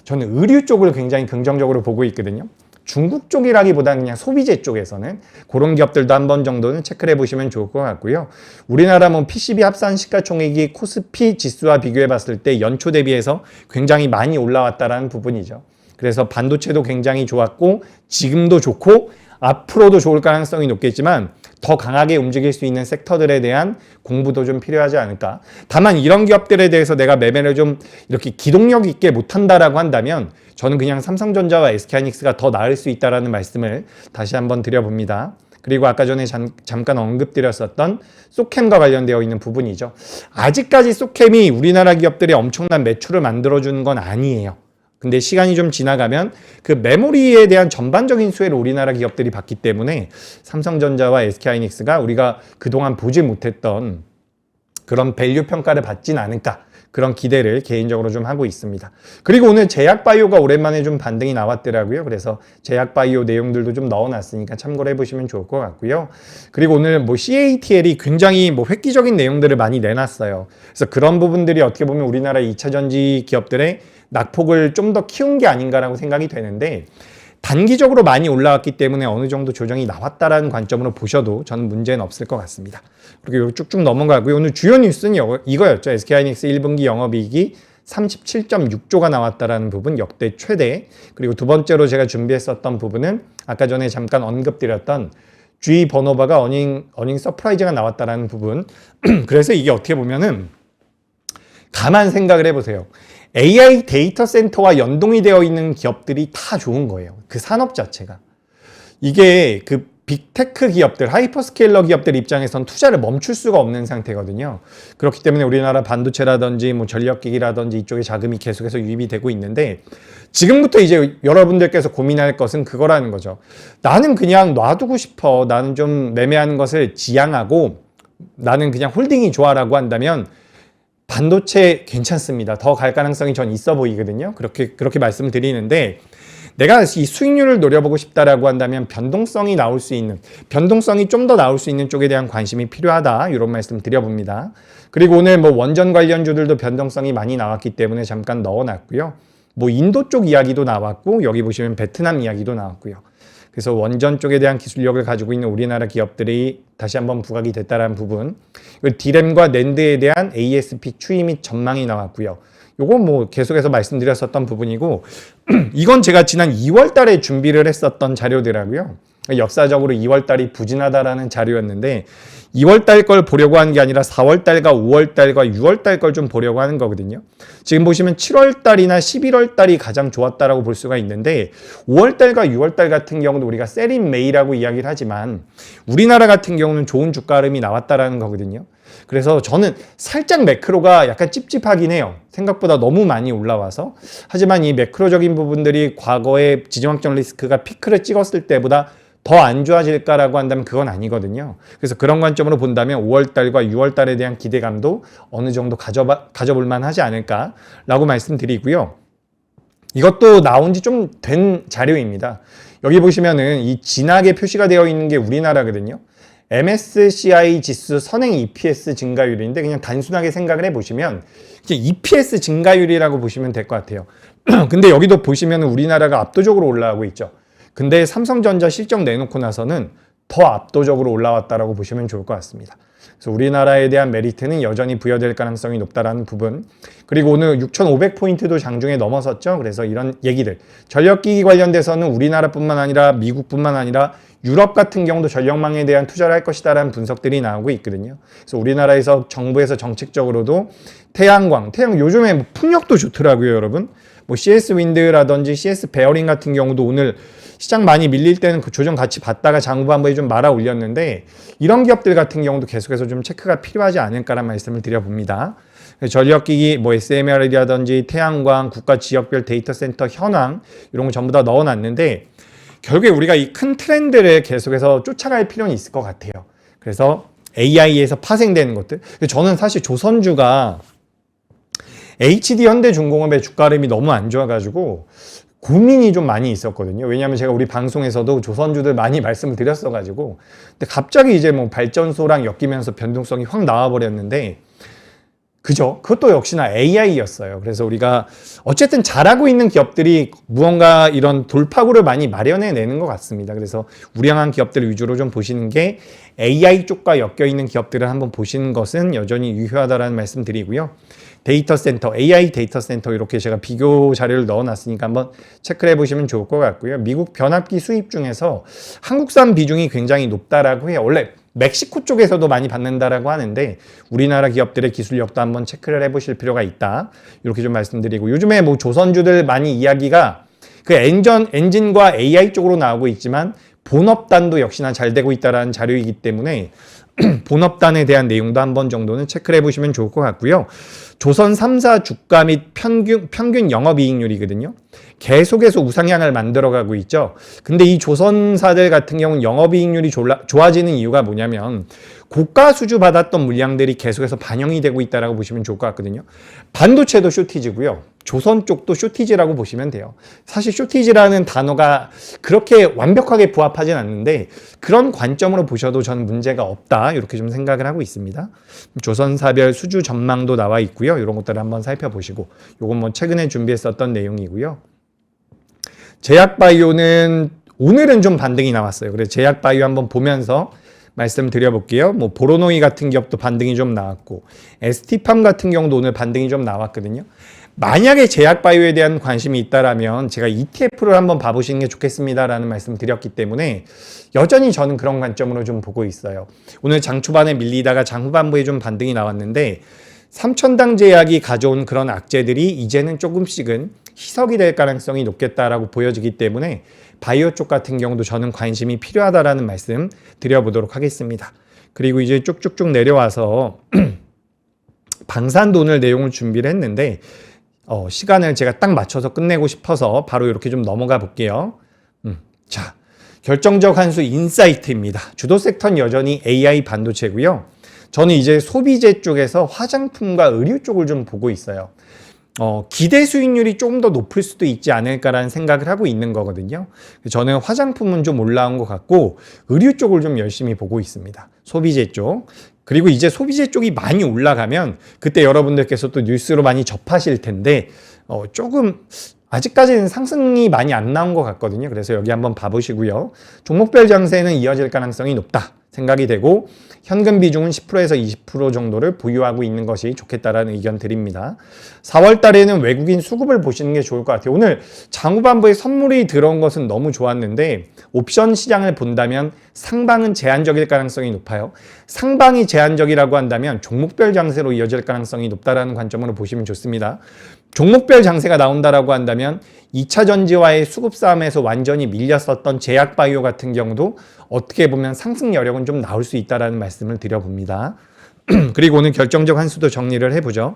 Speaker 1: 저는 의류 쪽을 굉장히 긍정적으로 보고 있거든요. 중국 쪽이라기보다는 그냥 소비재 쪽에서는 그런 기업들도 한 번 정도는 체크를 해보시면 좋을 것 같고요. 우리나라 뭐 PCB 합산 시가총액이 코스피 지수와 비교해 봤을 때 연초 대비해서 굉장히 많이 올라왔다라는 부분이죠. 그래서 반도체도 굉장히 좋았고 지금도 좋고 앞으로도 좋을 가능성이 높겠지만 더 강하게 움직일 수 있는 섹터들에 대한 공부도 좀 필요하지 않을까. 다만 이런 기업들에 대해서 내가 매매를 좀 이렇게 기동력 있게 못한다라고 한다면 저는 그냥 삼성전자와 SK하이닉스가 더 나을 수 있다라는 말씀을 다시 한번 드려봅니다. 그리고 아까 전에 잠깐 언급드렸었던 소캠과 관련되어 있는 부분이죠. 아직까지 소캠이 우리나라 기업들의 엄청난 매출을 만들어주는 건 아니에요. 근데 시간이 좀 지나가면 그 메모리에 대한 전반적인 수혜를 우리나라 기업들이 받기 때문에 삼성전자와 SK하이닉스가 우리가 그동안 보지 못했던 그런 밸류 평가를 받진 않을까, 그런 기대를 개인적으로 좀 하고 있습니다. 그리고 오늘 제약바이오가 오랜만에 좀 반등이 나왔더라고요. 그래서 제약바이오 내용들도 좀 넣어놨으니까 참고를 해보시면 좋을 것 같고요. 그리고 오늘 뭐 CATL이 굉장히 뭐 획기적인 내용들을 많이 내놨어요. 그래서 그런 부분들이 어떻게 보면 우리나라 2차 전지 기업들의 낙폭을 좀 더 키운 게 아닌가라고 생각이 되는데, 단기적으로 많이 올라왔기 때문에 어느 정도 조정이 나왔다라는 관점으로 보셔도 저는 문제는 없을 것 같습니다. 그리고 쭉쭉 넘어가고요. 오늘 주요 뉴스는 이거였죠. SK하이닉스 1분기 영업이익이 37.6조가 나왔다라는 부분, 역대 최대. 그리고 두 번째로 제가 준비했었던 부분은 아까 전에 잠깐 언급드렸던 G 버노바가 어닝 서프라이즈가 나왔다라는 부분. 그래서 이게 어떻게 보면은 가만 생각을 해보세요. AI 데이터 센터와 연동이 되어 있는 기업들이 다 좋은 거예요. 그 산업 자체가. 이게 그 빅테크 기업들, 하이퍼스케일러 기업들 입장에선 투자를 멈출 수가 없는 상태거든요. 그렇기 때문에 우리나라 반도체라든지 뭐 전력기기라든지 이쪽에 자금이 계속해서 유입이 되고 있는데, 지금부터 이제 여러분들께서 고민할 것은 그거라는 거죠. 나는 그냥 놔두고 싶어. 나는 좀 매매하는 것을 지양하고 나는 그냥 홀딩이 좋아라고 한다면 반도체 괜찮습니다. 더 갈 가능성이 전 있어 보이거든요. 그렇게 말씀을 드리는데, 내가 이 수익률을 노려보고 싶다라고 한다면 변동성이 나올 수 있는, 변동성이 좀 더 나올 수 있는 쪽에 대한 관심이 필요하다, 이런 말씀 드려봅니다. 그리고 오늘 뭐 원전 관련주들도 변동성이 많이 나왔기 때문에 잠깐 넣어놨고요. 뭐 인도 쪽 이야기도 나왔고, 여기 보시면 베트남 이야기도 나왔고요. 그래서 원전 쪽에 대한 기술력을 가지고 있는 우리나라 기업들이 다시 한번 부각이 됐다는 부분. D램과 낸드에 대한 ASP 추이 및 전망이 나왔고요. 요건 뭐 계속해서 말씀드렸었던 부분이고, 이건 제가 지난 2월 달에 준비를 했었던 자료더라고요. 역사적으로 2월 달이 부진하다라는 자료였는데, 2월 달 걸 보려고 하는 게 아니라 4월 달과 5월 달과 6월 달 걸 좀 보려고 하는 거거든요. 지금 보시면 7월 달이나 11월 달이 가장 좋았다라고 볼 수가 있는데, 5월 달과 6월 달 같은 경우도 우리가 셀인 메이라고 이야기를 하지만 우리나라 같은 경우는 좋은 주가 흐름이 나왔다라는 거거든요. 그래서 저는 살짝 매크로가 약간 찝찝하긴 해요. 생각보다 너무 많이 올라와서. 하지만 이 매크로적인 부분들이 과거에 지정학적 리스크가 피크를 찍었을 때보다 더 안 좋아질까라고 한다면 그건 아니거든요. 그래서 그런 관점으로 본다면 5월달과 6월달에 대한 기대감도 어느 정도 가져볼 만하지 않을까라고 말씀드리고요. 이것도 나온 지 좀 된 자료입니다. 여기 보시면은 이 진하게 표시가 되어 있는 게 우리나라거든요. MSCI 지수 선행 EPS 증가율인데, 그냥 단순하게 생각을 해보시면 EPS 증가율이라고 보시면 될 것 같아요. 근데 여기도 보시면 우리나라가 압도적으로 올라가고 있죠. 근데 삼성전자 실적 내놓고 나서는 더 압도적으로 올라왔다라고 보시면 좋을 것 같습니다. 그래서 우리나라에 대한 메리트는 여전히 부여될 가능성이 높다라는 부분. 그리고 오늘 6,500포인트도 장중에 넘어섰죠. 그래서 이런 얘기들. 전력기기 관련돼서는 우리나라뿐만 아니라 미국뿐만 아니라 유럽 같은 경우도 전력망에 대한 투자를 할 것이다라는 분석들이 나오고 있거든요. 그래서 우리나라에서 정부에서 정책적으로도 태양 요즘에 뭐 풍력도 좋더라고요, 여러분. 뭐 CS 윈드라든지 CS 베어링 같은 경우도 오늘 시장 많이 밀릴 때는 그 조정 같이 받다가 장후반부에 좀 말아 올렸는데, 이런 기업들 같은 경우도 계속해서 좀 체크가 필요하지 않을까라는 말씀을 드려봅니다. 전력기기, 뭐 SMR이라든지 태양광, 국가 지역별 데이터 센터 현황, 이런 거 전부 다 넣어놨는데, 결국에 우리가 이 큰 트렌드를 계속해서 쫓아갈 필요는 있을 것 같아요. 그래서 AI에서 파생되는 것들. 저는 사실 조선주가 HD 현대중공업의 주가 흐름이 너무 안 좋아가지고 고민이 좀 많이 있었거든요. 왜냐하면 제가 우리 방송에서도 조선주들 많이 말씀을 드렸어가지고. 근데 갑자기 이제 뭐 발전소랑 엮이면서 변동성이 확 나와버렸는데, 그죠? 그것도 역시나 AI였어요. 그래서 우리가 어쨌든 잘하고 있는 기업들이 무언가 이런 돌파구를 많이 마련해내는 것 같습니다. 그래서 우량한 기업들 위주로 좀 보시는 게, AI 쪽과 엮여있는 기업들을 한번 보시는 것은 여전히 유효하다는 말씀 드리고요. 데이터 센터, AI 데이터 센터, 이렇게 제가 비교 자료를 넣어놨으니까 한번 체크를 해보시면 좋을 것 같고요. 미국 변압기 수입 중에서 한국산 비중이 굉장히 높다라고 해요. 원래 멕시코 쪽에서도 많이 받는다라고 하는데, 우리나라 기업들의 기술력도 한번 체크를 해보실 필요가 있다, 이렇게 좀 말씀드리고, 요즘에 뭐 조선주들 많이 이야기가 그 엔진과 AI 쪽으로 나오고 있지만 본업단도 역시나 잘 되고 있다라는 자료이기 때문에 본업단에 대한 내용도 한번 정도는 체크를 해보시면 좋을 것 같고요. 조선 3사 주가 및 평균 영업이익률이거든요. 계속해서 우상향을 만들어가고 있죠. 근데 이 조선사들 같은 경우는 영업이익률이 좋아지는 이유가 뭐냐면 고가 수주 받았던 물량들이 계속해서 반영이 되고 있다고 보시면 좋을 것 같거든요. 반도체도 쇼티지고요. 조선 쪽도 쇼티지라고 보시면 돼요. 사실 쇼티지라는 단어가 그렇게 완벽하게 부합하진 않는데 그런 관점으로 보셔도 저는 문제가 없다 이렇게 좀 생각을 하고 있습니다. 조선사별 수주 전망도 나와 있고요. 이런 것들을 한번 살펴보시고 이건 뭐 최근에 준비했었던 내용이고요. 제약바이오는 오늘은 좀 반등이 나왔어요. 그래서 제약바이오 한번 보면서 말씀드려볼게요. 뭐 보로노이 같은 기업도 반등이 좀 나왔고 ST팜 같은 경우도 오늘 반등이 좀 나왔거든요. 만약에 제약바이오에 대한 관심이 있다라면 제가 ETF를 한번 봐보시는 게 좋겠습니다라는 말씀 드렸기 때문에 여전히 저는 그런 관점으로 좀 보고 있어요. 오늘 장 초반에 밀리다가 장 후반부에 좀 반등이 나왔는데 삼천당 제약이 가져온 그런 악재들이 이제는 조금씩은 희석이 될 가능성이 높겠다라고 보여지기 때문에 바이오 쪽 같은 경우도 저는 관심이 필요하다라는 말씀 드려보도록 하겠습니다. 그리고 이제 쭉쭉쭉 내려와서 방산도 오늘 내용을 준비를 했는데 시간을 제가 딱 맞춰서 끝내고 싶어서 바로 이렇게 좀 넘어가 볼게요. 자, 결정적 한수 인사이트입니다. 주도 섹터는 여전히 AI 반도체고요. 저는 이제 소비재 쪽에서 화장품과 의류 쪽을 좀 보고 있어요. 기대 수익률이 조금 더 높을 수도 있지 않을까라는 생각을 하고 있는 거거든요. 저는 화장품은 좀 올라온 것 같고 의류 쪽을 좀 열심히 보고 있습니다. 소비재 쪽. 그리고 이제 소비재 쪽이 많이 올라가면 그때 여러분들께서 또 뉴스로 많이 접하실 텐데 조금 아직까지는 상승이 많이 안 나온 것 같거든요. 그래서 여기 한번 봐보시고요. 종목별 장세는 이어질 가능성이 높다 생각이 되고 현금 비중은 10%에서 20% 정도를 보유하고 있는 것이 좋겠다라는 의견 드립니다. 4월 달에는 외국인 수급을 보시는 게 좋을 것 같아요. 오늘 장후반부에 선물이 들어온 것은 너무 좋았는데 옵션 시장을 본다면 상방은 제한적일 가능성이 높아요. 상방이 제한적이라고 한다면 종목별 장세로 이어질 가능성이 높다라는 관점으로 보시면 좋습니다. 종목별 장세가 나온다라고 한다면 2차 전지와의 수급 싸움에서 완전히 밀렸었던 제약바이오 같은 경우도 어떻게 보면 상승 여력은 좀 나올 수 있다는 말씀을 드려봅니다. 그리고 오늘 결정적 한수도 정리를 해보죠.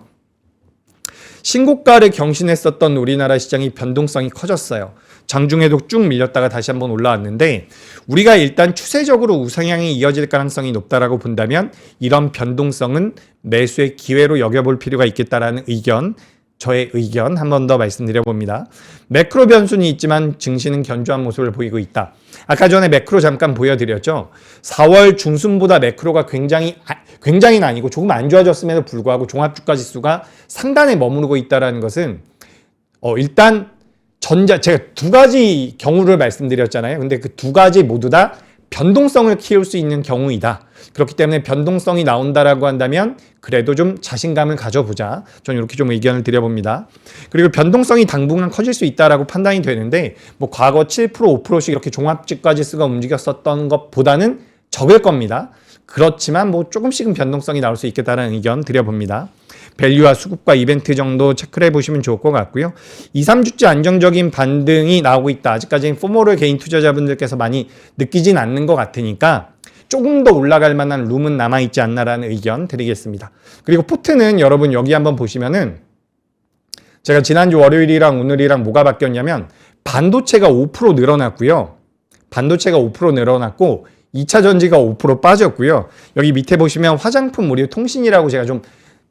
Speaker 1: 신고가를 경신했었던 우리나라 시장이 변동성이 커졌어요. 장중에도 쭉 밀렸다가 다시 한번 올라왔는데 우리가 일단 추세적으로 우상향이 이어질 가능성이 높다라고 본다면 이런 변동성은 매수의 기회로 여겨볼 필요가 있겠다라는 의견, 저의 의견 한 번 더 말씀드려봅니다. 매크로 변수는 있지만 증시는 견조한 모습을 보이고 있다. 아까 전에 매크로 잠깐 보여드렸죠. 4월 중순보다 매크로가 굉장히는 아니고 조금 안 좋아졌음에도 불구하고 종합주가지수가 상단에 머무르고 있다는 것은 일단 제가 두 가지 경우를 말씀드렸잖아요. 근데 그 두 가지 모두 다 변동성을 키울 수 있는 경우이다. 그렇기 때문에 변동성이 나온다라고 한다면 그래도 좀 자신감을 가져보자. 저는 이렇게 좀 의견을 드려봅니다. 그리고 변동성이 당분간 커질 수 있다라고 판단이 되는데 뭐 과거 7% 5%씩 이렇게 종합주가지수가 움직였었던 것보다는 적을 겁니다. 그렇지만 뭐 조금씩은 변동성이 나올 수 있겠다는 의견 드려봅니다. 밸류와 수급과 이벤트 정도 체크를 해보시면 좋을 것 같고요. 2, 3주째 안정적인 반등이 나오고 있다. 아직까지는 포모를 개인 투자자분들께서 많이 느끼진 않는 것 같으니까 조금 더 올라갈 만한 룸은 남아있지 않나라는 의견 드리겠습니다. 그리고 포트는 여러분 여기 한번 보시면은 제가 지난주 월요일이랑 오늘이랑 뭐가 바뀌었냐면 반도체가 5% 늘어났고요. 반도체가 5% 늘어났고 2차 전지가 5% 빠졌고요. 여기 밑에 보시면 화장품, 의류, 통신이라고 제가 좀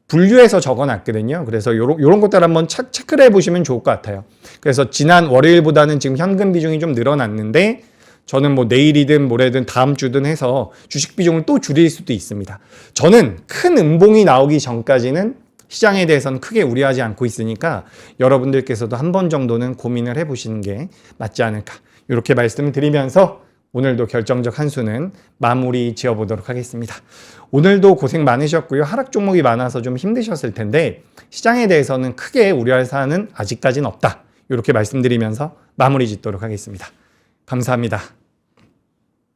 Speaker 1: 분류해서 적어놨거든요. 그래서 요런 것들 한번 체크를 해보시면 좋을 것 같아요. 그래서 지난 월요일보다는 지금 현금 비중이 좀 늘어났는데 저는 뭐 내일이든 모레든 다음 주든 해서 주식 비중을 또 줄일 수도 있습니다. 저는 큰 음봉이 나오기 전까지는 시장에 대해서는 크게 우려하지 않고 있으니까 여러분들께서도 한 번 정도는 고민을 해보시는 게 맞지 않을까. 이렇게 말씀을 드리면서 오늘도 결정적 한수는 마무리 지어보도록 하겠습니다. 오늘도 고생 많으셨고요. 하락 종목이 많아서 좀 힘드셨을 텐데 시장에 대해서는 크게 우려할 사안은 아직까지는 없다. 이렇게 말씀드리면서 마무리 짓도록 하겠습니다. 감사합니다.